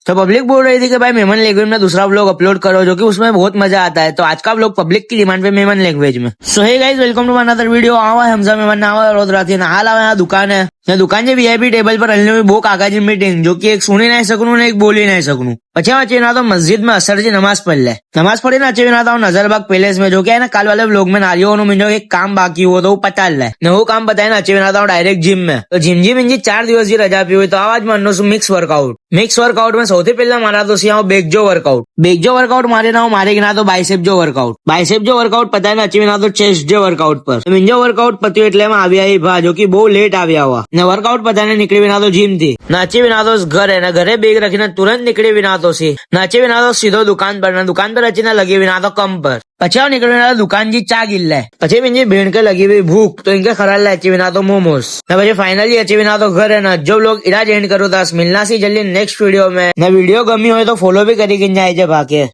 तो पब्लिक बोल रही थी कि भाई मेमन लैंग्वेज में दूसरा ब्लॉग अपलोड करो जो कि उसमें बहुत मजा आता है। तो आज का ब्लॉग पब्लिक की डिमांड पे मेमन लैंग्वेज में। So hey guys, welcome to another video. आवा है हमजा मेमन ना आवा रोज रात ना हाल आवा दुकान है दुकान જે વીઆઈપી ટેબલ પર હલને બહુ કાકાજી મીટિંગ જો કે એક સુણી નહીં શકનું ને એક બોલી નહીં શકનું। પછી વચ્ચે ના તો મસ્જિદ में असर जी नमाज पढ़ ले। नमाज पढ़ी ना अच्छे ना तो नजरबाग पैलेस में जो कि है ना काल वाले व्लॉग में नारियों मिंजो एक काम बाकी हो तो वो पता ले ने वो काम बताए ना अच्छे ना तो डायरेक्ट जिम में। तो जिम इंजी 4 દિવસ की रजा पी हुई तो आवाज मानो मिक्स वर्कआउट में સૌથી પહેલા મારા તો સિયા બેકજો વર્કઆउट मारे ना मारे ना तो बाइसेप जो वर्कआउट पता है ना अच्छी ना तो चेस्ट जो वर्कआउट पर मिंजो वर्कआउट पत्યું એટલે में આવ્યા ही भा जो कि બહુ લેટ આવ્યા हुआ ने वर्कआउट पता नहीं निकली बिना तो जिम थी नाचे बिना तो घर है ना घरे बेग रखी तुरंत निकली बिना तो सी नाचे बिना तो सीधो दुकान पर अच्छी ना लगी बिना तो कम पर पछाव निकल बिना दुकान जी चा गिल्ला है पचे बिंजी भेड़ के लगी हुई भूख तो इनके खराल अच्छी बिना तो मोमोस पचे फाइनली अच्छी बिना तो घर है ना। जो लोग इलाज एंड करो दस मिलना सी जल्दी नेक्स्ट वीडियो में। वीडियो गमी हो तो फॉलो भी करी जाए भागे।